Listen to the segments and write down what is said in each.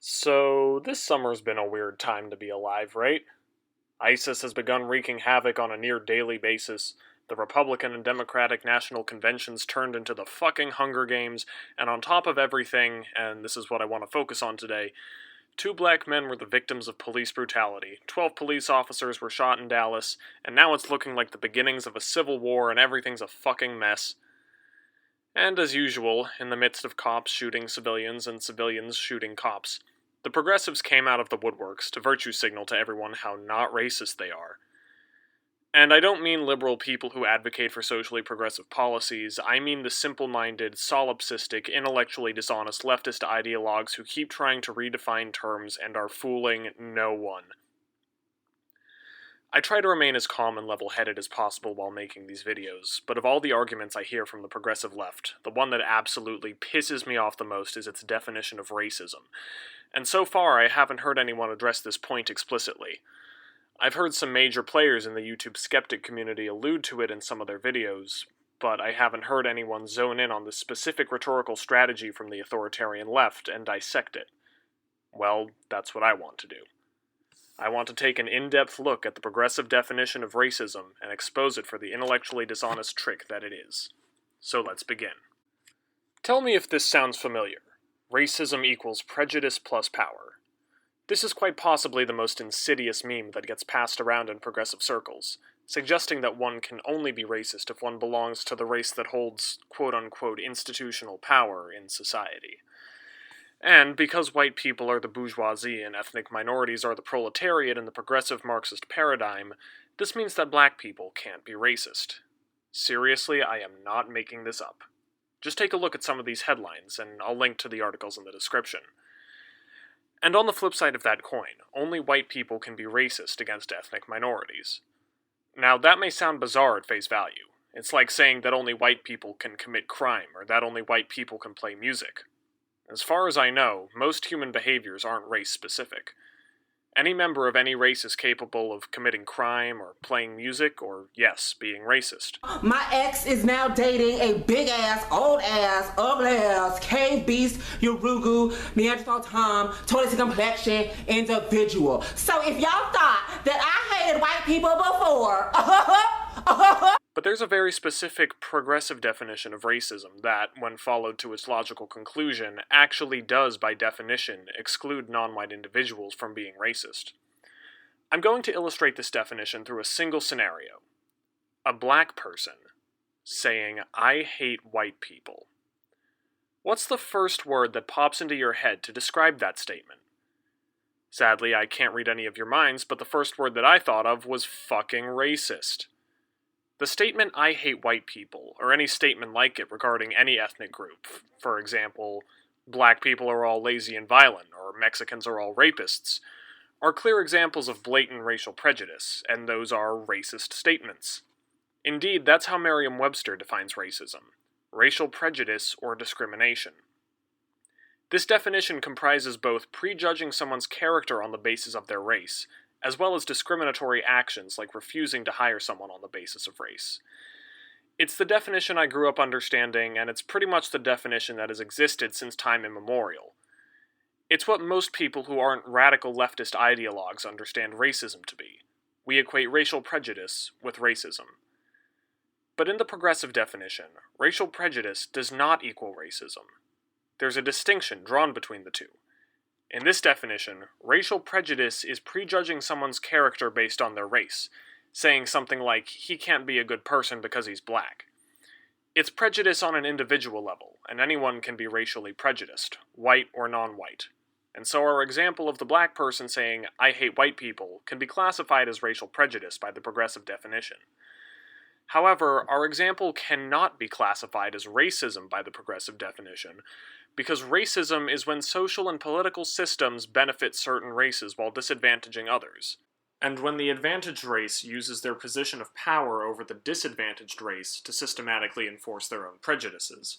So, this summer's been a weird time to be alive, right? ISIS has begun wreaking havoc on a near daily basis. The Republican and Democratic National Conventions turned into the fucking Hunger Games, and on top of everything, and this is what I want to focus on today, two black men were the victims of police brutality. 12 police officers were shot in Dallas, and now it's looking like the beginnings of a civil war and everything's a fucking mess. And as usual, in the midst of cops shooting civilians and civilians shooting cops, the progressives came out of the woodworks to virtue signal to everyone how not racist they are. And I don't mean liberal people who advocate for socially progressive policies, I mean the simple-minded, solipsistic, intellectually dishonest leftist ideologues who keep trying to redefine terms and are fooling no one. I try to remain as calm and level-headed as possible while making these videos, but of all the arguments I hear from the progressive left, the one that absolutely pisses me off the most is its definition of racism. And so far, I haven't heard anyone address this point explicitly. I've heard some major players in the YouTube skeptic community allude to it in some of their videos, but I haven't heard anyone zone in on the specific rhetorical strategy from the authoritarian left and dissect it. Well, that's what I want to do. I want to take an in-depth look at the progressive definition of racism and expose it for the intellectually dishonest trick that it is. So let's begin. Tell me if this sounds familiar. Racism equals prejudice plus power. This is quite possibly the most insidious meme that gets passed around in progressive circles, suggesting that one can only be racist if one belongs to the race that holds quote-unquote institutional power in society. And because white people are the bourgeoisie and ethnic minorities are the proletariat in the progressive Marxist paradigm, this means that black people can't be racist. Seriously, I am not making this up. Just take a look at some of these headlines, and I'll link to the articles in the description. And on the flip side of that coin, only white people can be racist against ethnic minorities. Now, that may sound bizarre at face value. It's like saying that only white people can commit crime, or that only white people can play music. As far as I know, most human behaviors aren't race-specific. Any member of any race is capable of committing crime, or playing music, or, yes, being racist. My ex is now dating a big-ass, old-ass, ugly-ass, cave beast, Urugu, Neanderthal Tom, toilet complexion individual. So if y'all thought that I hated white people before, But there's a very specific progressive definition of racism that, when followed to its logical conclusion, actually does, by definition, exclude non-white individuals from being racist. I'm going to illustrate this definition through a single scenario. A black person saying, "I hate white people." What's the first word that pops into your head to describe that statement? Sadly, I can't read any of your minds, but the first word that I thought of was fucking racist. The statement, "I hate white people," or any statement like it regarding any ethnic group, for example, black people are all lazy and violent, or Mexicans are all rapists, are clear examples of blatant racial prejudice, and those are racist statements. Indeed, that's how Merriam-Webster defines racism: racial prejudice or discrimination. This definition comprises both prejudging someone's character on the basis of their race, as well as discriminatory actions like refusing to hire someone on the basis of race. It's the definition I grew up understanding, and it's pretty much the definition that has existed since time immemorial. It's what most people who aren't radical leftist ideologues understand racism to be. We equate racial prejudice with racism. But in the progressive definition, racial prejudice does not equal racism. There's a distinction drawn between the two. In this definition, racial prejudice is prejudging someone's character based on their race, saying something like, he can't be a good person because he's black. It's prejudice on an individual level, and anyone can be racially prejudiced, white or non-white. And so our example of the black person saying, "I hate white people," can be classified as racial prejudice by the progressive definition. However, our example cannot be classified as racism by the progressive definition, because racism is when social and political systems benefit certain races while disadvantaging others, and when the advantaged race uses their position of power over the disadvantaged race to systematically enforce their own prejudices.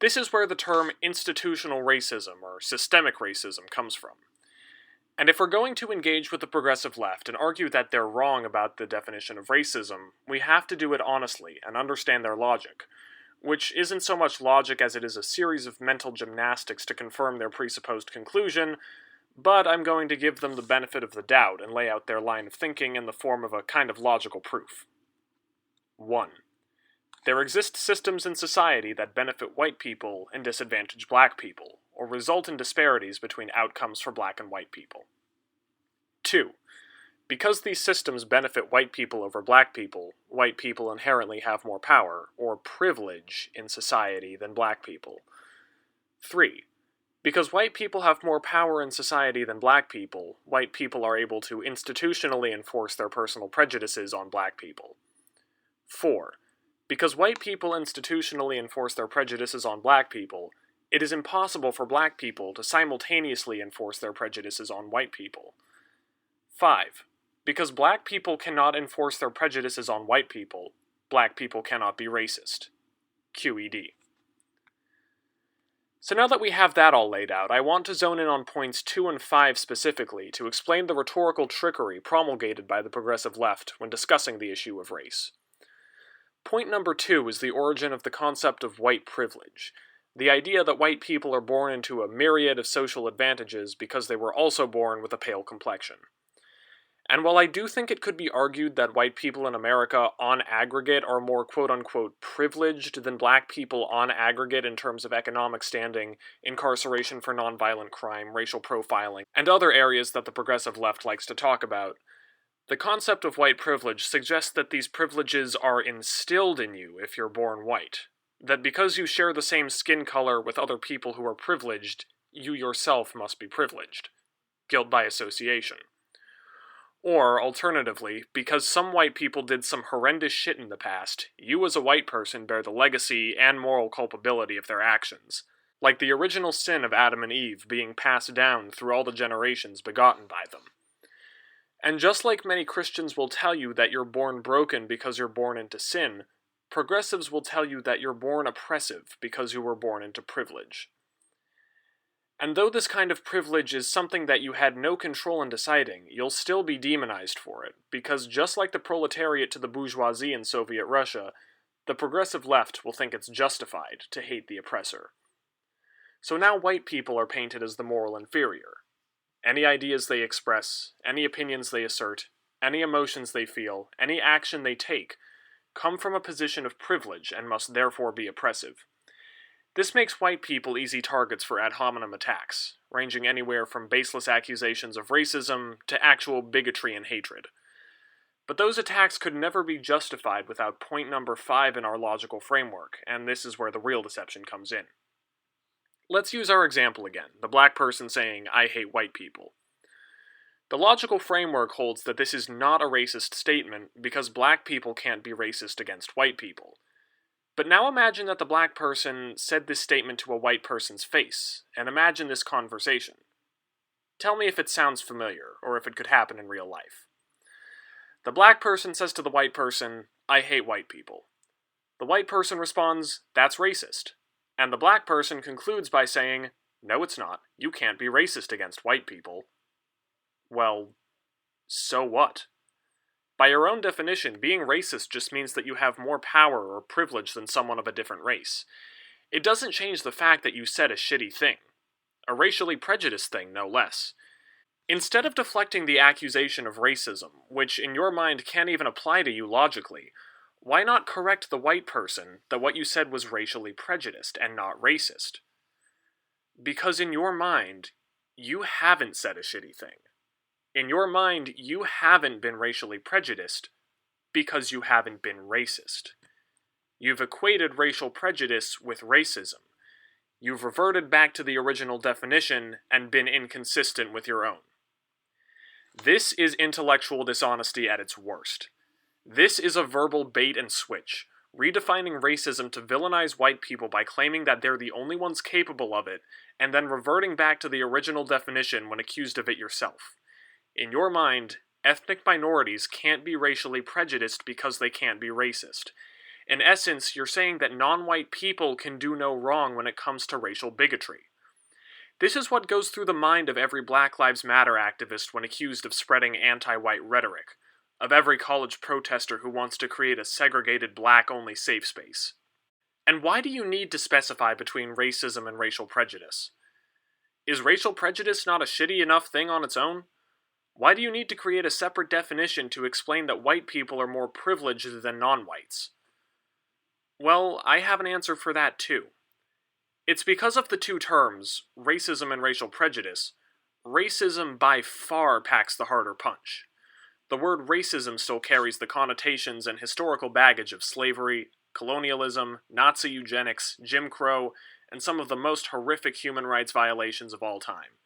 This is where the term institutional racism, or systemic racism, comes from. And if we're going to engage with the progressive left and argue that they're wrong about the definition of racism, we have to do it honestly and understand their logic, which isn't so much logic as it is a series of mental gymnastics to confirm their presupposed conclusion, but I'm going to give them the benefit of the doubt and lay out their line of thinking in the form of a kind of logical proof. 1. There exist systems in society that benefit white people and disadvantage black people, or result in disparities between outcomes for black and white people. 2. Because these systems benefit white people over black people inherently have more power, or privilege, in society than black people. 3. Because white people have more power in society than black people, white people are able to institutionally enforce their personal prejudices on black people. 4. Because white people institutionally enforce their prejudices on black people, it is impossible for black people to simultaneously enforce their prejudices on white people. 5. Because black people cannot enforce their prejudices on white people, black people cannot be racist. QED. So now that we have that all laid out, I want to zone in on points 2 and 5 specifically to explain the rhetorical trickery promulgated by the progressive left when discussing the issue of race. Point number 2 is the origin of the concept of white privilege, the idea that white people are born into a myriad of social advantages because they were also born with a pale complexion. And while I do think it could be argued that white people in America, on aggregate, are more quote-unquote privileged than black people on aggregate in terms of economic standing, incarceration for nonviolent crime, racial profiling, and other areas that the progressive left likes to talk about, the concept of white privilege suggests that these privileges are instilled in you if you're born white. That because you share the same skin color with other people who are privileged, you yourself must be privileged. Guilt by association. Or, alternatively, because some white people did some horrendous shit in the past, you as a white person bear the legacy and moral culpability of their actions, like the original sin of Adam and Eve being passed down through all the generations begotten by them. And just like many Christians will tell you that you're born broken because you're born into sin, progressives will tell you that you're born oppressive because you were born into privilege. And though this kind of privilege is something that you had no control in deciding, you'll still be demonized for it, because just like the proletariat to the bourgeoisie in Soviet Russia, the progressive left will think it's justified to hate the oppressor. So now white people are painted as the moral inferior. Any ideas they express, any opinions they assert, any emotions they feel, any action they take, come from a position of privilege and must therefore be oppressive. This makes white people easy targets for ad hominem attacks, ranging anywhere from baseless accusations of racism to actual bigotry and hatred. But those attacks could never be justified without point number 5 in our logical framework, and this is where the real deception comes in. Let's use our example again, the black person saying, "I hate white people." The logical framework holds that this is not a racist statement because black people can't be racist against white people. But now imagine that the black person said this statement to a white person's face, and imagine this conversation. Tell me if it sounds familiar, or if it could happen in real life. The black person says to the white person, "I hate white people." The white person responds, "That's racist." And the black person concludes by saying, "No, it's not. You can't be racist against white people." Well, so what? By your own definition, being racist just means that you have more power or privilege than someone of a different race. It doesn't change the fact that you said a shitty thing. A racially prejudiced thing, no less. Instead of deflecting the accusation of racism, which in your mind can't even apply to you logically, why not correct the white person that what you said was racially prejudiced and not racist? Because in your mind, you haven't said a shitty thing. In your mind, you haven't been racially prejudiced because you haven't been racist. You've equated racial prejudice with racism. You've reverted back to the original definition and been inconsistent with your own. This is intellectual dishonesty at its worst. This is a verbal bait and switch, redefining racism to villainize white people by claiming that they're the only ones capable of it, and then reverting back to the original definition when accused of it yourself. In your mind, ethnic minorities can't be racially prejudiced because they can't be racist. In essence, you're saying that non-white people can do no wrong when it comes to racial bigotry. This is what goes through the mind of every Black Lives Matter activist when accused of spreading anti-white rhetoric, of every college protester who wants to create a segregated black-only safe space. And why do you need to specify between racism and racial prejudice? Is racial prejudice not a shitty enough thing on its own? Why do you need to create a separate definition to explain that white people are more privileged than non-whites? Well, I have an answer for that too. It's because of the two terms, racism and racial prejudice. Racism by far packs the harder punch. The word racism still carries the connotations and historical baggage of slavery, colonialism, Nazi eugenics, Jim Crow, and some of the most horrific human rights violations of all time.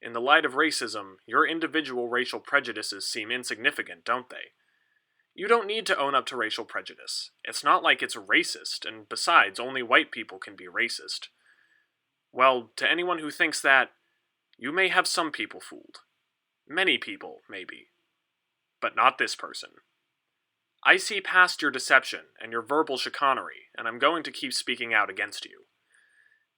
In the light of racism, your individual racial prejudices seem insignificant, don't they? You don't need to own up to racial prejudice. It's not like it's racist, and besides, only white people can be racist. Well, to anyone who thinks that, you may have some people fooled. Many people, maybe. But not this person. I see past your deception and your verbal chicanery, and I'm going to keep speaking out against you.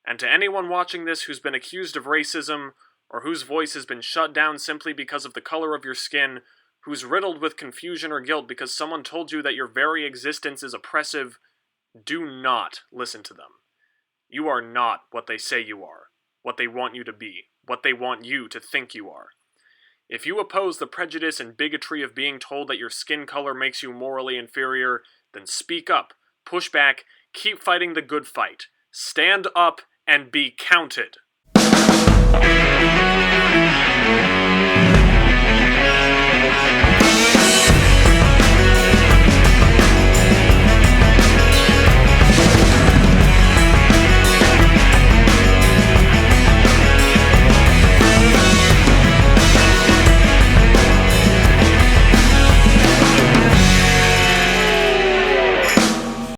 And to anyone watching this who's been accused of racism, or whose voice has been shut down simply because of the color of your skin, who's riddled with confusion or guilt because someone told you that your very existence is oppressive, do not listen to them. You are not what they say you are, what they want you to be, what they want you to think you are. If you oppose the prejudice and bigotry of being told that your skin color makes you morally inferior, then speak up, push back, keep fighting the good fight. Stand up and be counted.